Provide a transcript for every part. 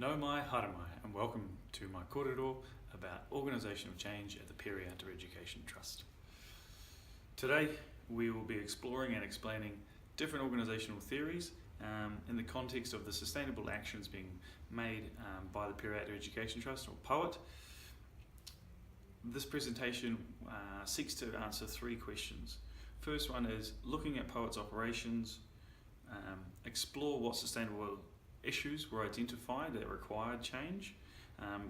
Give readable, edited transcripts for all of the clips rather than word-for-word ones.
No mai haere mai, and welcome to my kōrero about organisational change at the Peri-Ata Education Trust. Today we will be exploring and explaining different organisational theories in the context of the sustainable actions being made by the Peri-Ata Education Trust, or POET. This presentation seeks to answer three questions. First one is looking at POET's operations, explore what sustainable issues were identified that required change,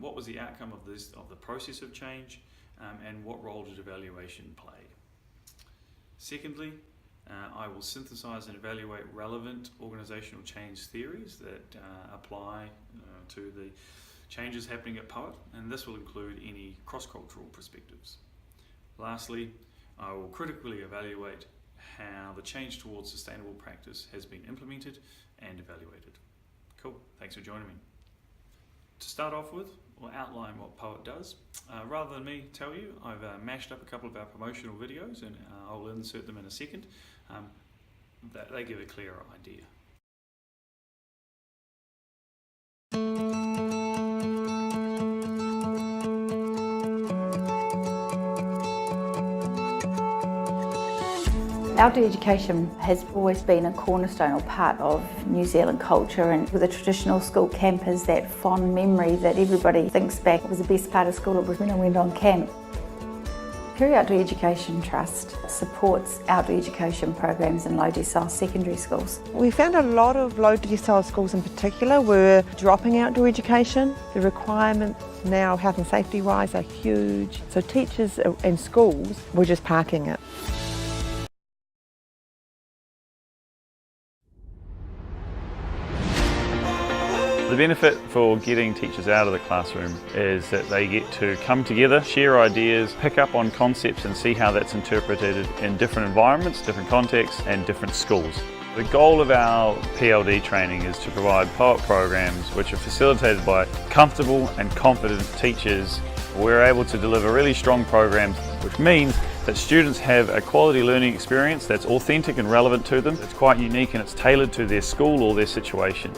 what was the outcome of the process of change, and what role did evaluation play. Secondly, I will synthesize and evaluate relevant organisational change theories that apply to the changes happening at POET, and this will include any cross-cultural perspectives. Lastly, I will critically evaluate how the change towards sustainable practice has been implemented and evaluated. Cool, thanks for joining me. To start off with, we'll outline what POET does. Rather than me tell you, I've mashed up a couple of our promotional videos and I'll insert them in a second. They give a clearer idea. Outdoor education has always been a cornerstone or part of New Zealand culture, and with a traditional school camp is that fond memory that everybody thinks back. It was the best part of school, it was when I went on camp. Peri-Ata Education Trust supports outdoor education programs in low decile secondary schools. We found a lot of low decile schools in particular were dropping outdoor education. The requirements now, health and safety wise, are huge. So teachers and schools were just parking it. The benefit for getting teachers out of the classroom is that they get to come together, share ideas, pick up on concepts and see how that's interpreted in different environments, different contexts and different schools. The goal of our PLD training is to provide POET programs which are facilitated by comfortable and confident teachers. We're able to deliver really strong programs, which means that students have a quality learning experience that's authentic and relevant to them. It's quite unique and it's tailored to their school or their situation.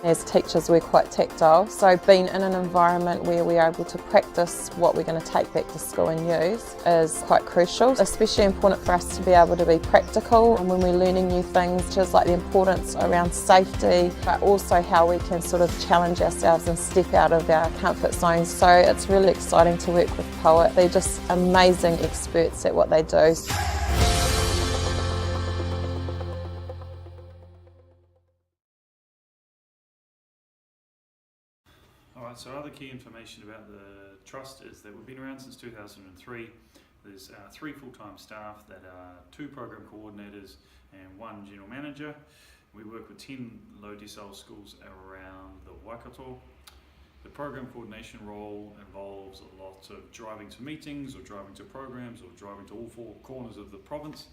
As teachers, we're quite tactile, so being in an environment where we're able to practice what we're going to take back to school and use is quite crucial. Especially important for us to be able to be practical and when we're learning new things, just like the importance around safety, but also how we can sort of challenge ourselves and step out of our comfort zones. So it's really exciting to work with POET. They're just amazing experts at what they do. Alright, so other key information about the Trust is that we've been around since 2003. There's 3 full-time staff that are 2 program coordinators and 1 general manager. We work with 10 low decile schools around the Waikato. The program coordination role involves a lot of driving to meetings or driving to programs or driving to all 4 corners of the province.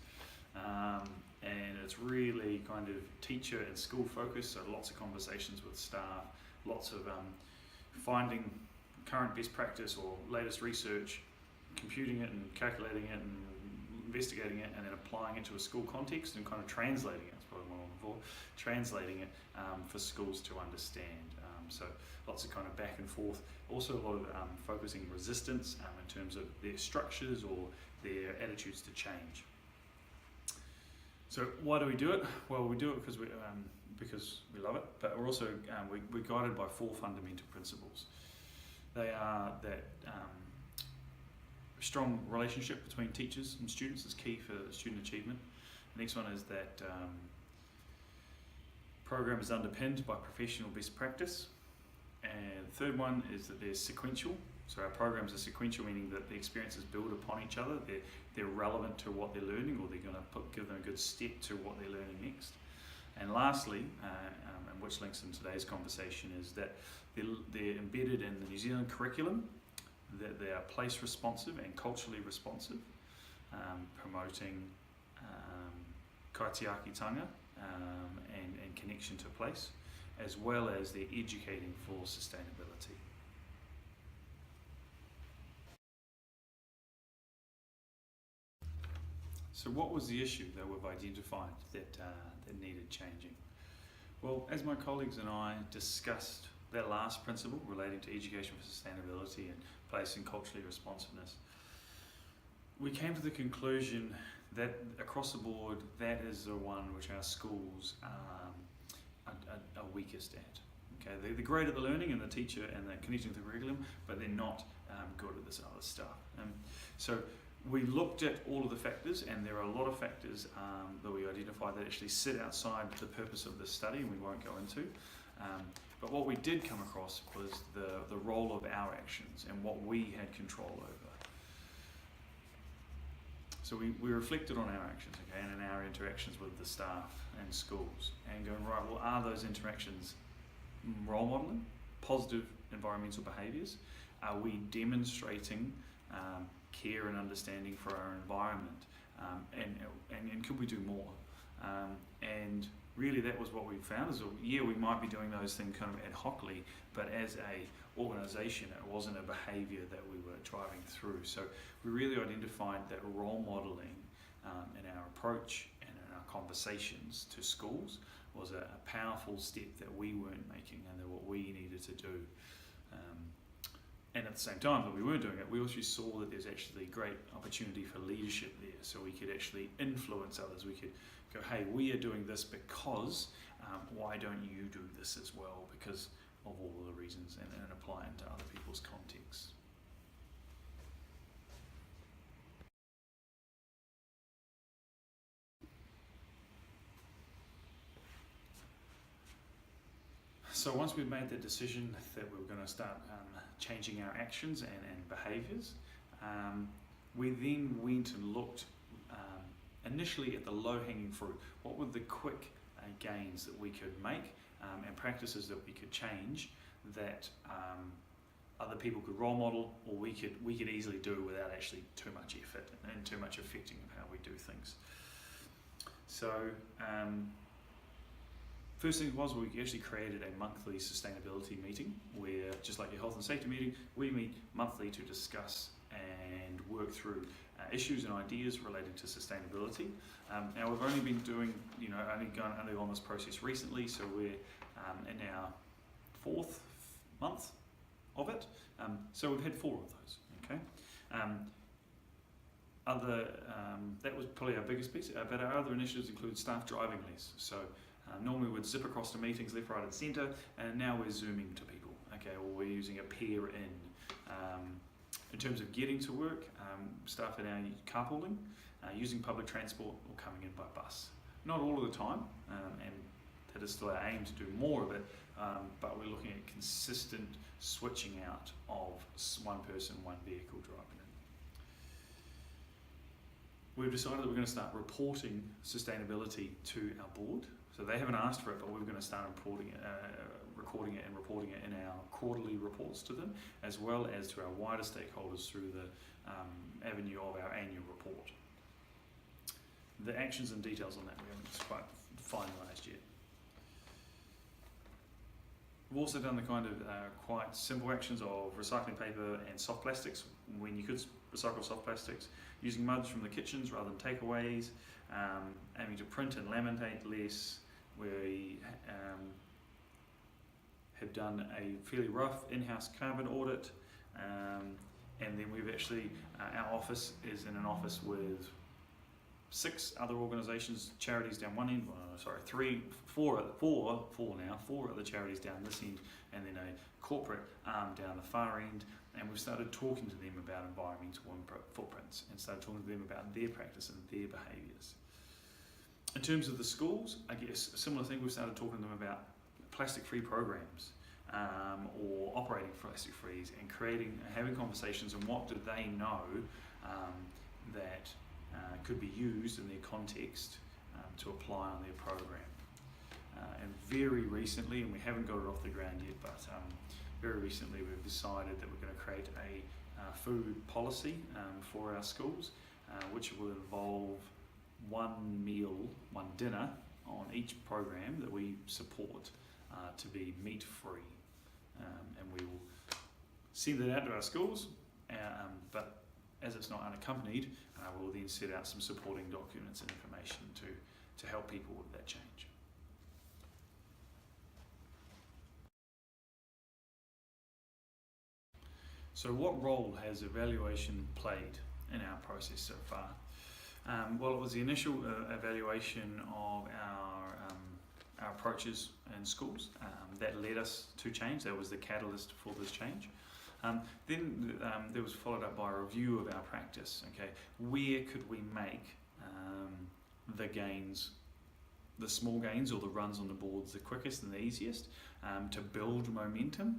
And it's really kind of teacher and school focused, so lots of conversations with staff, lots of finding current best practice or latest research, computing it and calculating it and investigating it, and then applying it to a school context and kind of translating it. That's probably what I'm looking for. Translating it for schools to understand. So lots of kind of back and forth. Also a lot of focusing resistance in terms of their structures or their attitudes to change. So why do we do it? Well, we do it because we love it, but we're also we're guided by 4 fundamental principles. They are that strong relationship between teachers and students is key for student achievement. The next one is that program is underpinned by professional best practice. And the third one is that they're sequential. So our programs are sequential, meaning that the experiences build upon each other. They're relevant to what they're learning, or they're going to give them a good step to what they're learning next. And lastly, and which links in today's conversation, is that they're embedded in the New Zealand curriculum, that they are place responsive and culturally responsive, promoting kaitiakitanga and connection to place, as well as they're educating for sustainability. So what was the issue that we've identified that needed changing? Well, as my colleagues and I discussed that last principle relating to education for sustainability and placing culturally responsiveness, we came to the conclusion that across the board, that is the one which our schools are weakest at. Okay, they're great at the learning and the teacher and the connecting to the curriculum, but they're not good at this other stuff. So we looked at all of the factors, and there are a lot of factors that we identified that actually sit outside the purpose of this study, and we won't go into. But what we did come across was the role of our actions and what we had control over. So we reflected on our actions, okay, and in our interactions with the staff and schools, and going, right, well, are those interactions role modelling, positive environmental behaviours? Are we demonstrating care and understanding for our environment? And could we do more? And really that was what we found, is yeah, we might be doing those things kind of ad hocly, but as a organisation it wasn't a behaviour that we were driving through. So we really identified that role modelling in our approach and in our conversations to schools was a powerful step that we weren't making and that what we needed to do. And at the same time that we weren't doing it, we also saw that there's actually great opportunity for leadership there, so we could actually influence others. We could go, hey, we are doing this because, why don't you do this as well, because of all of the reasons, and apply it to other people's contexts. So once we've made the decision that we were going to start changing our actions and behaviours, we then went and looked initially at the low-hanging fruit. What were the quick gains that we could make and practices that we could change that other people could role model, or we could easily do without actually too much effort and too much affecting of how we do things. So first thing was, we actually created a monthly sustainability meeting where, just like your health and safety meeting, we meet monthly to discuss and work through issues and ideas relating to sustainability. Now we've only been doing, only on this process recently, so we're in our 4th month of it. So we've had 4 of those, okay? That was probably our biggest piece, but our other initiatives include staff driving less. So normally we'd zip across to meetings left, right and centre, and now we're zooming to people, okay, or we're using a pair in. In terms of getting to work, staff are now carpooling, using public transport, or coming in by bus. Not all of the time, and that is still our aim to do more of it, but we're looking at consistent switching out of one person, one vehicle driving in. We've decided that we're going to start reporting sustainability to our board. So they haven't asked for it, but we're going to start recording it and reporting it in our quarterly reports to them, as well as to our wider stakeholders through the avenue of our annual report. The actions and details on that we haven't quite finalised yet. We've also done the kind of quite simple actions of recycling paper and soft plastics when you could recycle soft plastics, using muds from the kitchens rather than takeaways, aiming to print and laminate less. We have done a fairly rough in-house carbon audit, and then we've actually, our office is in an office with 6 other organisations, charities down one end, four other charities down this end, and then a corporate arm down the far end, and we've started talking to them about environmental footprints and started talking to them about their practice and their behaviours. In terms of the schools, I guess a similar thing, we've started talking to them about plastic-free programs or operating plastic-frees, and having conversations on what do they know that could be used in their context to apply on their program. And very recently, and we haven't got it off the ground yet, but very recently we've decided that we're going to create a food policy for our schools, which will involve one meal, one dinner on each program that we support to be meat-free. And we will send that out to our schools, but as it's not unaccompanied, we'll then set out some supporting documents and information to help people with that change. So what role has evaluation played in our process so far? Well, it was the initial evaluation of our approaches in schools that led us to change. That was the catalyst for this change. Then there was followed up by a review of our practice. Okay, where could we make the gains, the small gains or the runs on the boards the quickest and the easiest to build momentum?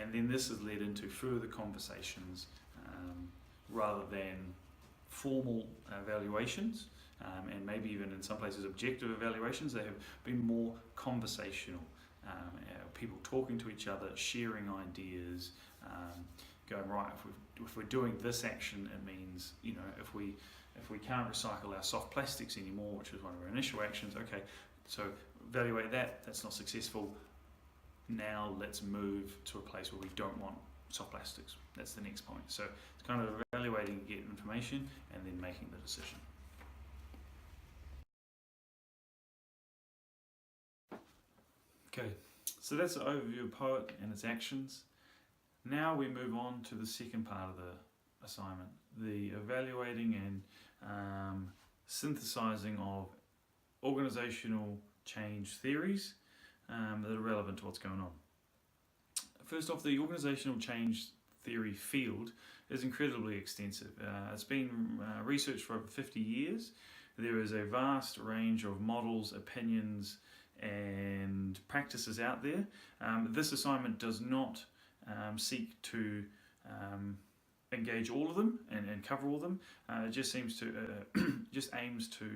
And then this has led into further conversations rather than formal evaluations, and maybe even in some places objective evaluations. They have been more conversational, people talking to each other, sharing ideas, going, right, if we're doing this action, it means, you know, if we can't recycle our soft plastics anymore, which is one of our initial actions, okay, so evaluate that, that's not successful. Now let's move to a place where we don't want soft plastics. That's the next point. So it's kind of evaluating, get information, and then making the decision. Okay, so that's the overview of POET and its actions. Now we move on to the second part of the assignment, the evaluating and synthesizing of organizational change theories that are relevant to what's going on. First off, the organizational change theory field is incredibly extensive. It's been researched for over 50 years. There is a vast range of models, opinions, and practices out there. This assignment does not seek to engage all of them and cover all of them. It just seems to just aims to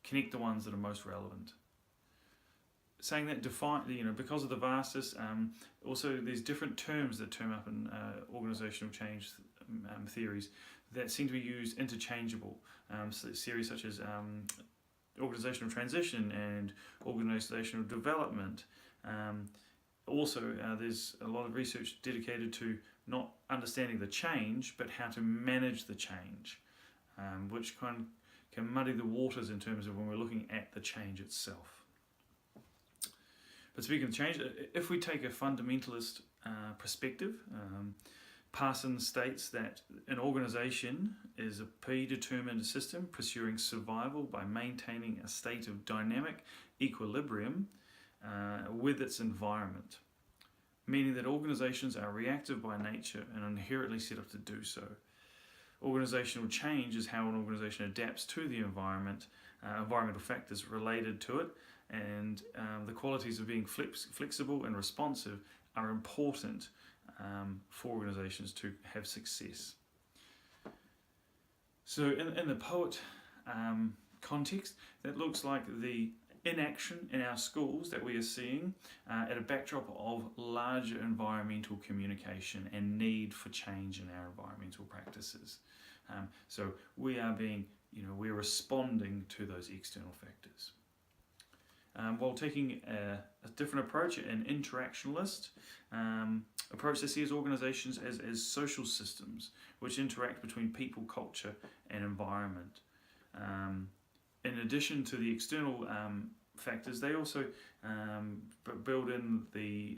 connect the ones that are most relevant. Saying that, because of the vastness, also there's different terms that term up in organizational change theories that seem to be used interchangeable. So theories such as organizational transition and organizational development. Also, there's a lot of research dedicated to not understanding the change, but how to manage the change, which can muddy the waters in terms of when we're looking at the change itself. But speaking of change, if we take a fundamentalist perspective, Parsons states that an organization is a predetermined system pursuing survival by maintaining a state of dynamic equilibrium with its environment, meaning that organizations are reactive by nature and inherently set up to do so. Organizational change is how an organization adapts to the environment, environmental factors related to it, and the qualities of being flexible and responsive are important for organizations to have success. So in the POET context, that looks like the inaction in our schools that we are seeing at a backdrop of larger environmental communication and need for change in our environmental practices. So we are we're responding to those external factors. While taking a different approach, an interactionalist approach that sees organizations as social systems which interact between people, culture, and environment. In addition to the external factors, they also build in the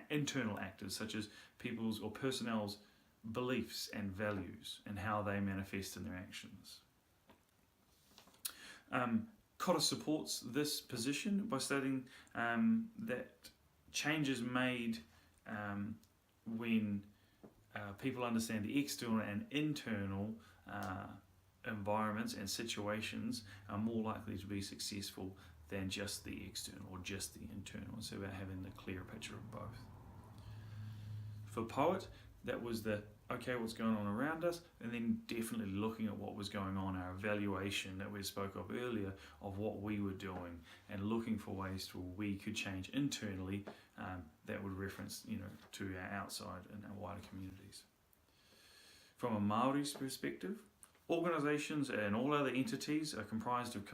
internal actors, such as people's or personnel's beliefs and values and how they manifest in their actions. Cotter supports this position by stating that changes made when people understand the external and internal environments and situations are more likely to be successful than just the external or just the internal. It's about having the clear picture of both. For POET, that was what's going on around us, and then definitely looking at what was going on, our evaluation that we spoke of earlier of what we were doing, and looking for ways to where we could change internally that would reference to our outside and our wider communities. From a Māori's perspective, organisations and all other entities are comprised of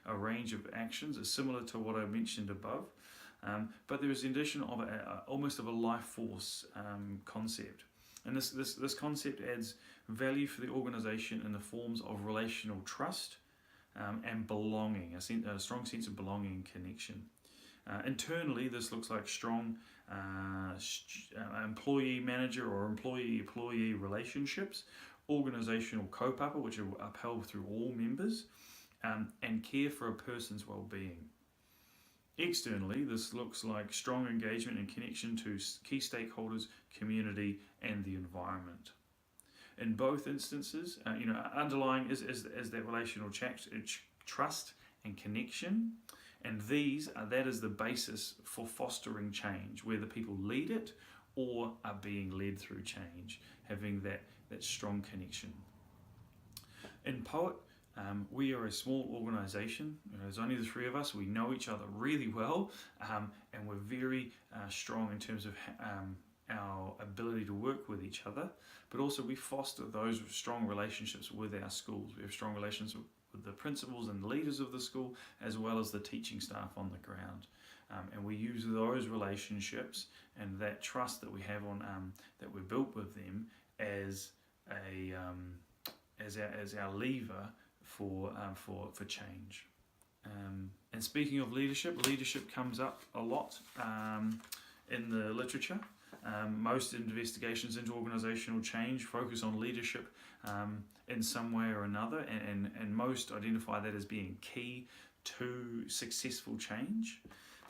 a range of actions, similar to what I mentioned above, but there is the addition of almost of a life force concept. And this concept adds value for the organisation in the forms of relational trust and belonging, a strong sense of belonging and connection. Internally, this looks like strong employee-manager or employee-employee relationships, organisational kaupapa, which are upheld through all members, and care for a person's well-being. Externally, this looks like strong engagement and connection to key stakeholders, community, and the environment. In both instances, underlying is that relational trust and connection, and that is the basis for fostering change, whether people lead it or are being led through change, having that strong connection. In Poet, we are a small organisation. There's only the three of us. We know each other really well, and we're very strong in terms of our ability to work with each other, but also we foster those strong relationships with our schools. We have strong relations with the principals and leaders of the school, as well as the teaching staff on the ground. And we use those relationships and that trust that we have that we've built with them as our lever for change. And speaking of leadership comes up a lot in the literature. Most investigations into organisational change focus on leadership in some way or another, and most identify that as being key to successful change.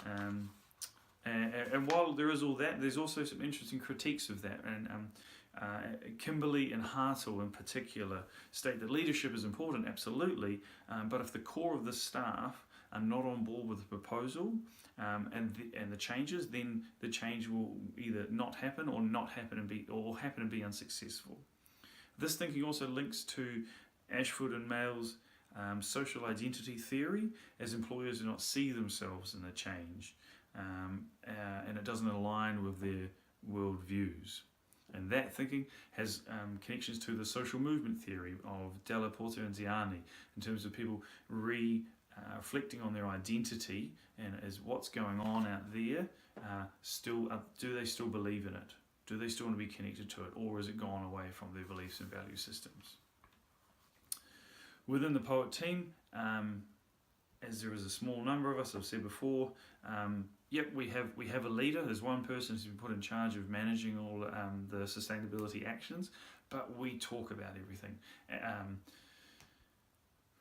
And while there is all that, there's also some interesting critiques of that. And Kimberly and Hartle in particular state that leadership is important, absolutely, but if the core of the staff are not on board with the proposal and the changes, then the change will either not happen or happen and be unsuccessful. This thinking also links to Ashford and Mayall's social identity theory, as employers do not see themselves in the change, and it doesn't align with their world views. And that thinking has connections to the social movement theory of Della Porta and Ziani, in terms of people reflecting on their identity and as what's going on out there. Do they still believe in it? Do they still want to be connected to it, or has it gone away from their beliefs and value systems? Within the Poet team, as there is a small number of us, I've said before, we have a leader. There's one person who's been put in charge of managing all the sustainability actions, but we talk about everything.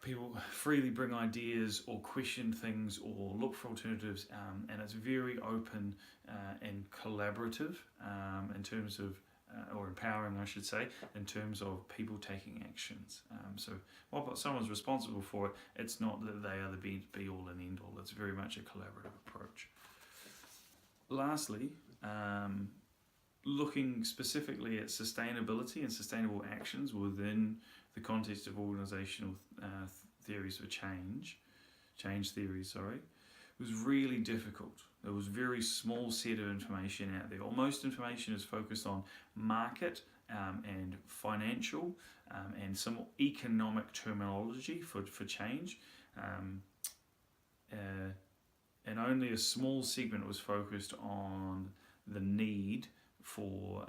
People freely bring ideas or question things or look for alternatives, and it's very open and collaborative in terms of, or empowering, I should say, in terms of people taking actions. So while someone's responsible for it, it's not that they are the be-all and end-all. It's very much a collaborative approach. Lastly, looking specifically at sustainability and sustainable actions within the context of organisational theories for change theories, was really difficult. There was a very small set of information out there. Most information is focused on market and financial and some economic terminology for change. And only a small segment was focused on the need for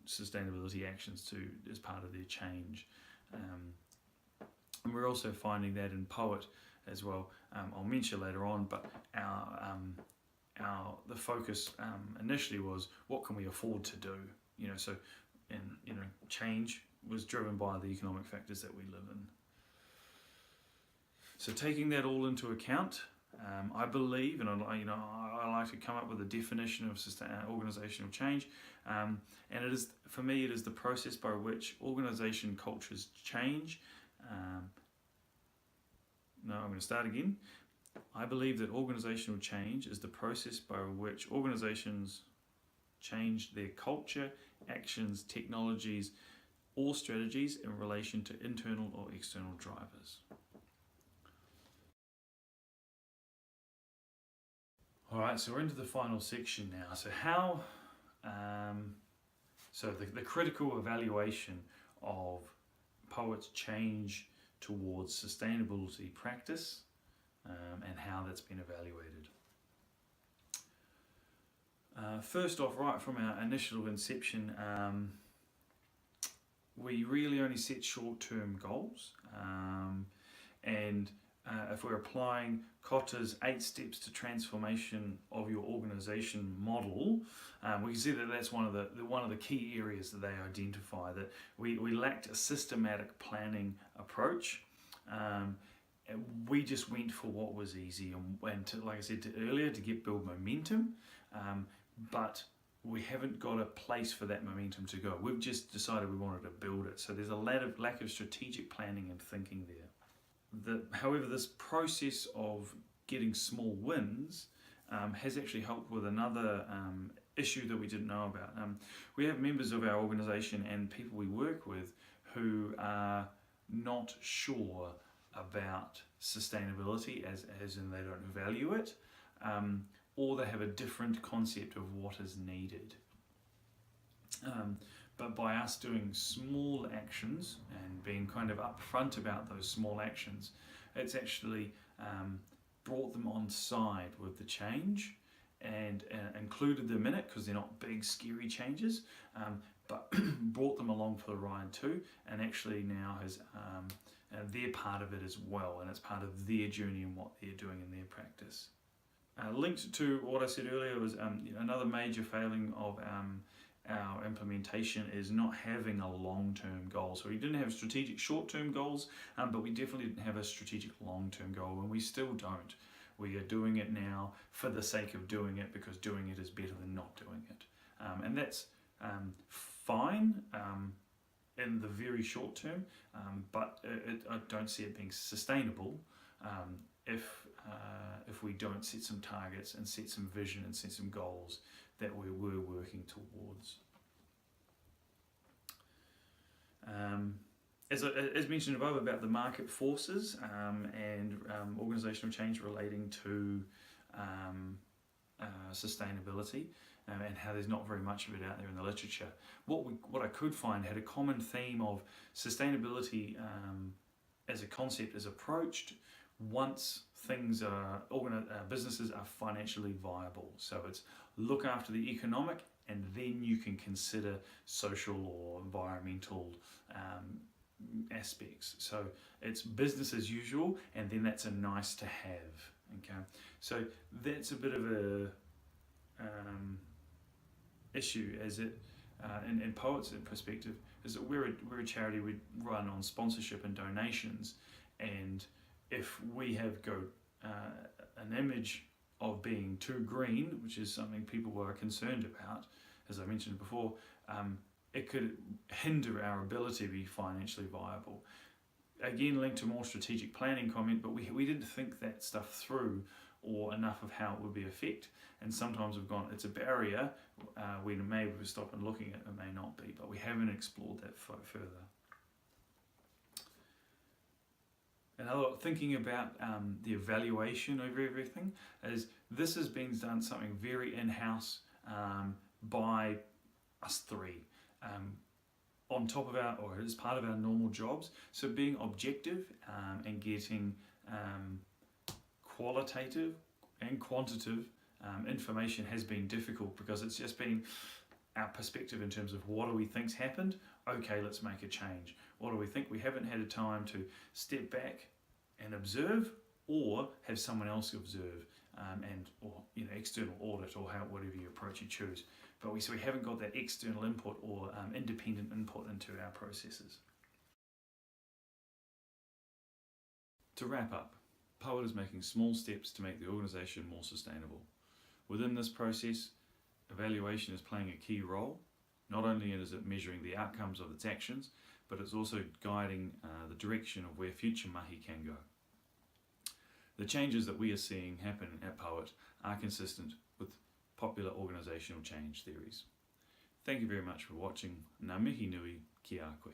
sustainability actions as part of their change. And we're also finding that in Poet as well. I'll mention later on, but the focus initially was what can we afford to do? Change was driven by the economic factors that we live in. So taking that all into account, I believe, and I like to come up with a definition of organisational change, and it is, for me, it is the process by which organisation cultures change. I'm going to start again. I believe that organisational change is the process by which organisations change their culture, actions, technologies, or strategies in relation to internal or external drivers. Alright, so we're into the final section now. So how, the critical evaluation of Poet's change towards sustainability practice and how that's been evaluated. First off, right from our initial inception, we really only set short-term goals, and if we're applying Kotta's 8 steps to transformation of your organisation model, we can see that that's one of the key areas that they identify, that we lacked a systematic planning approach. We just went for what was easy and to, like I said earlier, to build momentum, but we haven't got a place for that momentum to go. We've just decided we wanted to build it. So there's a lack of strategic planning and thinking there. However, this process of getting small wins has actually helped with another issue that we didn't know about. We have members of our organisation and people we work with who are not sure about sustainability, as in they don't value it, or they have a different concept of what is needed. But by us doing small actions and being kind of upfront about those small actions, it's actually brought them on side with the change and included them in it, because they're not big scary changes, but brought them along for the ride too, and actually now has they're part of it as well, and it's part of their journey and what they're doing in their practice. Linked to what I said earlier was another major failing of our implementation is not having a long-term goal. So we didn't have strategic short-term goals, but we definitely didn't have a strategic long-term goal, and we still don't. We are doing it now for the sake of doing it, because doing it is better than not doing it. And that's fine in the very short term, but I don't see it being sustainable if we don't set some targets and set some vision and set some goals that we were working towards. As mentioned above about the market forces and organisational change relating to sustainability, and how there's not very much of it out there in the literature. What I could find had a common theme of sustainability as a concept is approached once things are businesses are financially viable. So it's look after the economic, and then you can consider social or environmental aspects. So it's business as usual, and then that's a nice to have. Okay, so that's a bit of a issue, as it in Poets' perspective, is that we're a charity. We run on sponsorship and donations, and if we have an image of being too green, which is something people were concerned about, as I mentioned before, it could hinder our ability to be financially viable. Again, linked to more strategic planning comment, but we didn't think that stuff through, or enough of how it would be affect. And sometimes we've gone, it's a barrier, we may stop and looking at it, it may not be, but we haven't explored that further. Another thinking about the evaluation of everything is this has been done something very in-house by us three, on top of or as part of our normal jobs. So being objective and getting qualitative and quantitative information has been difficult, because it's just been our perspective in terms of what do we think's happened. Okay, let's make a change. What do we think? We haven't had a time to step back and observe, or have someone else observe, or external audit, or whatever you approach you choose. But we haven't got that external input or independent input into our processes. To wrap up, Poet is making small steps to make the organisation more sustainable. Within this process, evaluation is playing a key role. Not only is it measuring the outcomes of its actions, but it's also guiding the direction of where future mahi can go. The changes that we are seeing happen at Poet are consistent with popular organisational change theories. Thank you very much for watching. Ngā mihi nui ki a koe.